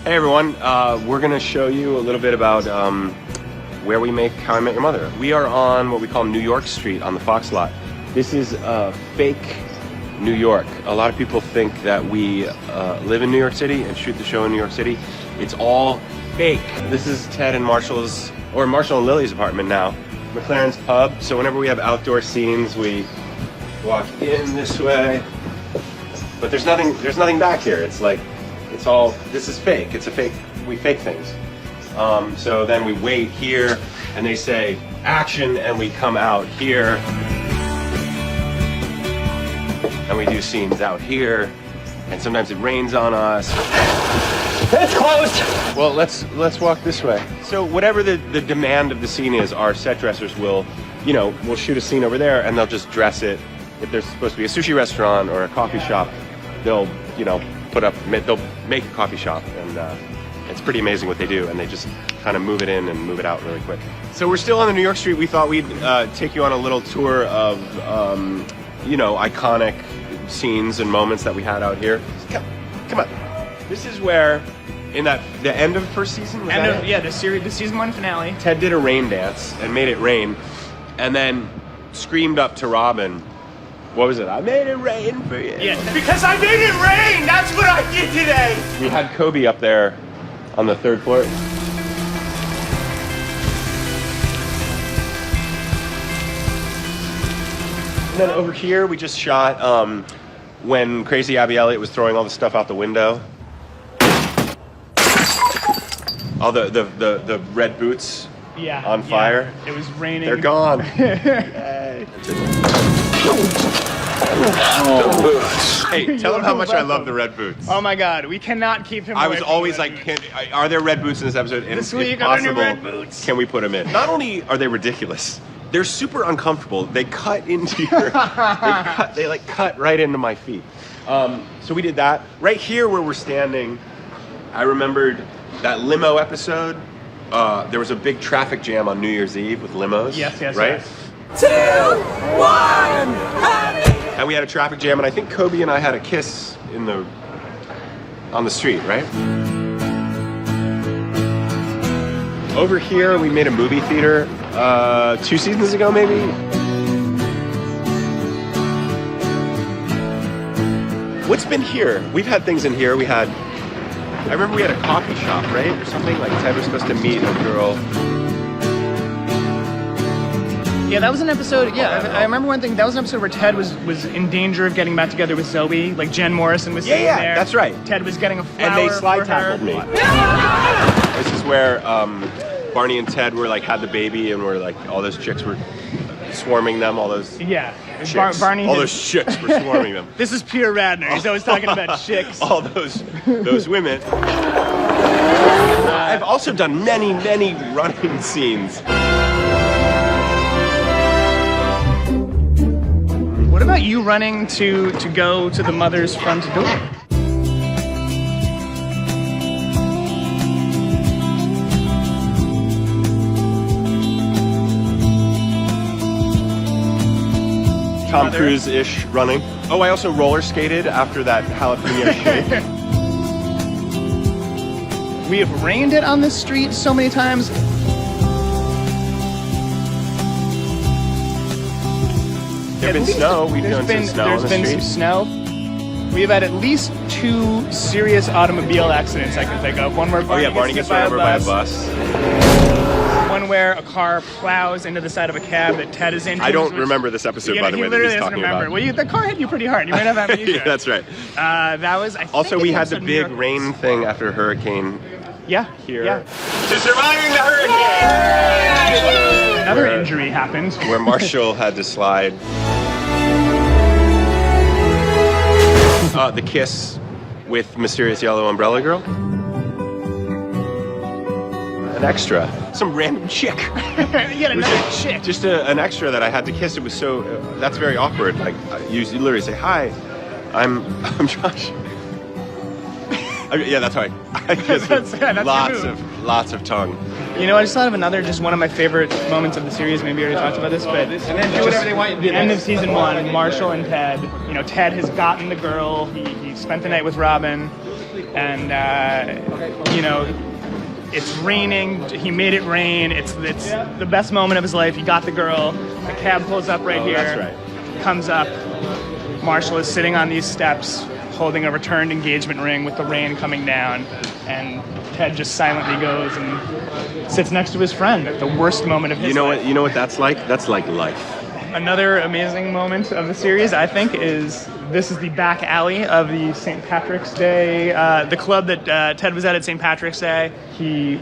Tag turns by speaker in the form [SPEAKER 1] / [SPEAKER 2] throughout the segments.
[SPEAKER 1] Hey everyone, we're gonna show you a little bit about where we make How I Met Your Mother. We are on what we call New York Street on the Fox lot. This is fake New York. A lot of people think that we live in New York City and shoot the show in New York City. It's all fake. This is Ted and Marshall and Lily's apartment now. McLaren's pub. So whenever we have outdoor scenes, we walk in this way. But there's nothing back here. It's like, it's all, this is fake. It's a fake, we fake things. So then we wait here and they say action and we come out here. And we do scenes out here. And sometimes it rains on us. It's closed! Well, let's walk this way. So whatever the demand of the scene is, our set dressers will, we'll shoot a scene over there and they'll just dress it. If there's supposed to be a sushi restaurant or a coffee shop, they'll, they'll make a coffee shop, and it's pretty amazing what they do, and they just kind of move it in and move it out really quick. So we're still on the New York Street. We thought we'd take you on a little tour of, iconic scenes and moments that we had out here. Come on. This is where, in the end of first season?
[SPEAKER 2] The season 1 finale.
[SPEAKER 1] Ted did a rain dance and made it rain, and then screamed up to Robin, what was it? I made it rain for you.
[SPEAKER 2] Yeah, because I made it rain! That's what I did today!
[SPEAKER 1] We had Kobe up there on the 3rd floor. And then over here, we just shot when Crazy Abby Elliott was throwing all the stuff out the window. All the red boots on fire.
[SPEAKER 2] Yeah. It was raining.
[SPEAKER 1] They're gone. Yay. The boots. Hey, tell them how much I love the red boots.
[SPEAKER 2] Oh my God, we cannot keep him.
[SPEAKER 1] I was always like, are there red boots in this episode? And
[SPEAKER 2] this week,
[SPEAKER 1] if possible,
[SPEAKER 2] red boots.
[SPEAKER 1] Can we put them in? Not only are they ridiculous, they're super uncomfortable. They cut into your, they cut right into my feet. So we did that. Right here where we're standing, I remembered that limo episode. There was a big traffic jam on New Year's Eve with limos.
[SPEAKER 2] Yes,
[SPEAKER 1] right?
[SPEAKER 2] Yes.
[SPEAKER 3] 2, 1, happy!
[SPEAKER 1] And we had a traffic jam, and I think Kobe and I had a kiss on the street, right? Over here, we made a movie theater 2 seasons ago, maybe. What's been here? We've had things in here. I remember we had a coffee shop, right? Or something, like Ted was supposed to meet a girl.
[SPEAKER 2] Yeah, that was an episode. Yeah, I remember one thing. That was an episode where Ted was in danger of getting back together with Zoe. Like Jen Morrison was sitting there.
[SPEAKER 1] That's right.
[SPEAKER 2] Ted was getting a flower.
[SPEAKER 1] And they slide
[SPEAKER 2] for
[SPEAKER 1] tackled
[SPEAKER 2] her.
[SPEAKER 1] me. This is where Barney and Ted were had the baby, and were all those chicks were swarming them. All those chicks.
[SPEAKER 2] Barney.
[SPEAKER 1] All those chicks were swarming them.
[SPEAKER 2] This is Peter Radnor. He's always talking about chicks.
[SPEAKER 1] All those women. I've also done many running scenes.
[SPEAKER 2] What about you running to go to the mother's front door?
[SPEAKER 1] Tom Cruise-ish running. Oh, I also roller skated after that jalapeno shake.
[SPEAKER 2] We have rained it on this street so many times.
[SPEAKER 1] There's been snow. We've done some snow on the street.
[SPEAKER 2] There's been some snow. We've had at least 2 serious automobile accidents I can think of. One where
[SPEAKER 1] Barney gets run over by a bus.
[SPEAKER 2] One where a car plows into the side of a cab that Ted is in.
[SPEAKER 1] I don't remember this episode, by the way, that he's talking about.
[SPEAKER 2] Well, the car hit you pretty hard. You might have amnesia.
[SPEAKER 1] Yeah, that's right.
[SPEAKER 2] That was.
[SPEAKER 1] Also, we had the big rain thing after Hurricane.
[SPEAKER 2] Yeah.
[SPEAKER 1] Here.
[SPEAKER 2] Yeah.
[SPEAKER 1] To surviving the hurricane!
[SPEAKER 2] Another injury happened.
[SPEAKER 1] Where Marshall had to slide. The kiss with Mysterious Yellow Umbrella Girl. An extra. Some random chick.
[SPEAKER 2] Yet another chick.
[SPEAKER 1] Just an extra that I had to kiss. It was so, that's very awkward. Like, you literally say, hi, I'm Josh. Yeah, that's right. Lots of tongue.
[SPEAKER 2] You know, I just thought of another, just one of my favorite moments of the series. Maybe you already talked about this, but
[SPEAKER 3] and then do whatever they want you to do.
[SPEAKER 2] End of season 1, Marshall and Ted. You know, Ted has gotten the girl. He spent the night with Robin. and you know, it's raining. He made it rain. It's the best moment of his life. He got the girl. The cab pulls up right here.
[SPEAKER 1] That's right.
[SPEAKER 2] Comes up. Marshall is sitting on these steps, holding a returned engagement ring with the rain coming down, and Ted just silently goes and sits next to his friend at the worst moment of his life.
[SPEAKER 1] You know what that's like? That's like life.
[SPEAKER 2] Another amazing moment of the series, I think, is this is the back alley of the St. Patrick's Day, the club that Ted was at St. Patrick's Day. He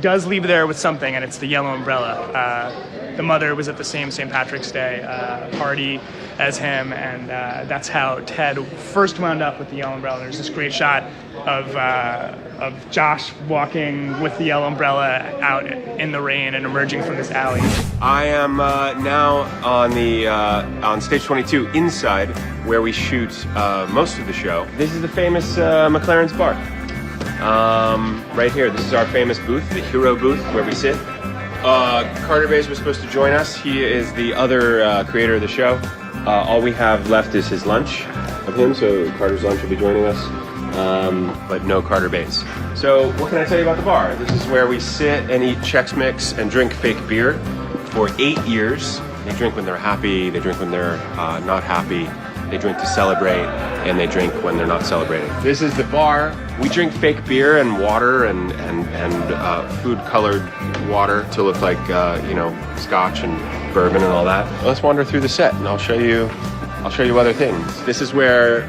[SPEAKER 2] does leave there with something, and it's the yellow umbrella. The mother was at the same St. Patrick's Day party as him, and that's how Ted first wound up with the yellow umbrella. There's this great shot of Josh walking with the yellow umbrella out in the rain and emerging from this alley.
[SPEAKER 1] I am now on stage 22 inside, where we shoot most of the show. This is the famous McLaren's bar. Right here, this is our famous booth, the hero booth, where we sit. Carter Bays was supposed to join us. He is the other creator of the show. All we have left is his lunch of him, so Carter's lunch will be joining us, but no Carter Bays. So what can I tell you about the bar? This is where we sit and eat Chex Mix and drink fake beer for 8 years. They drink when they're happy, they drink when they're not happy, they drink to celebrate, and they drink when they're not celebrating. This is the bar. We drink fake beer and water and food-colored water to look like you know, scotch and bourbon and all that. Let's wander through the set, and I'll show you other things. This is where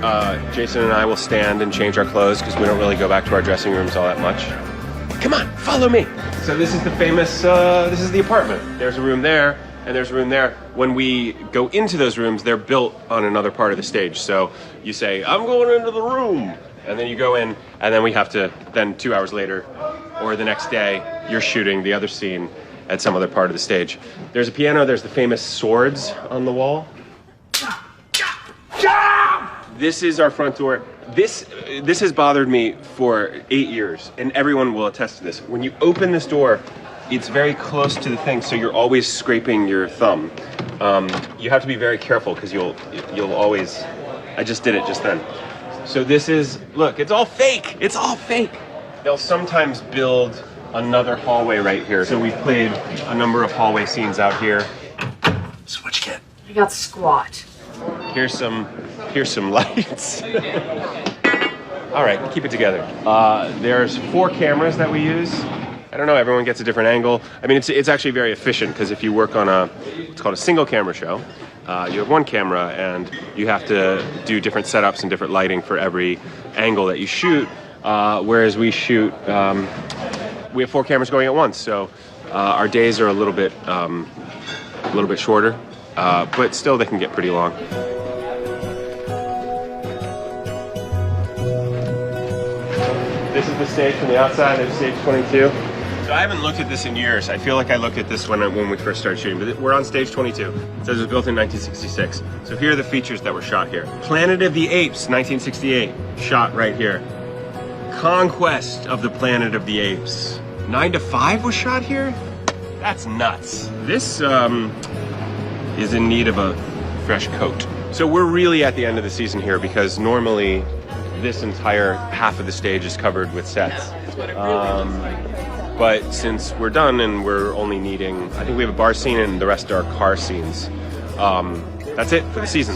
[SPEAKER 1] Jason and I will stand and change our clothes because we don't really go back to our dressing rooms all that much. Come on, follow me. So this is the famous. This is the apartment. There's a room there. And there's a room there. When we go into those rooms, they're built on another part of the stage. So you say, I'm going into the room. And then you go in, and then we have to, then 2 hours later, or the next day, you're shooting the other scene at some other part of the stage. There's a piano, there's the famous swords on the wall. This is our front door. This has bothered me for 8 years, and everyone will attest to this. When you open this door, it's very close to the thing, so you're always scraping your thumb. You have to be very careful because you'll always. I just did it just then. So this is, look, it's all fake. It's all fake. They'll sometimes build another hallway right here. So we've played a number of hallway scenes out here. So what you get?
[SPEAKER 3] You got squat.
[SPEAKER 1] Here's some lights. All right, keep it together. There's 4 cameras that we use. I don't know, everyone gets a different angle. I mean, it's actually very efficient because if you work on it's called a single camera show, you have 1 camera and you have to do different setups and different lighting for every angle that you shoot. Whereas we shoot, we have 4 cameras going at once, so our days are a little bit shorter, but still they can get pretty long. This is the stage from the outside. There's stage 22. So I haven't looked at this in years. I feel like I looked at this when we first started shooting, but we're on stage 22. It says it was built in 1966. So here are the features that were shot here. Planet of the Apes, 1968, shot right here. Conquest of the Planet of the Apes, 9 to 5 was shot here? That's nuts. This is in need of a fresh coat. So we're really at the end of the season here because normally this entire half of the stage is covered with sets. But since we're done and we're only needing, I think we have a bar scene and the rest are car scenes. That's it for the season.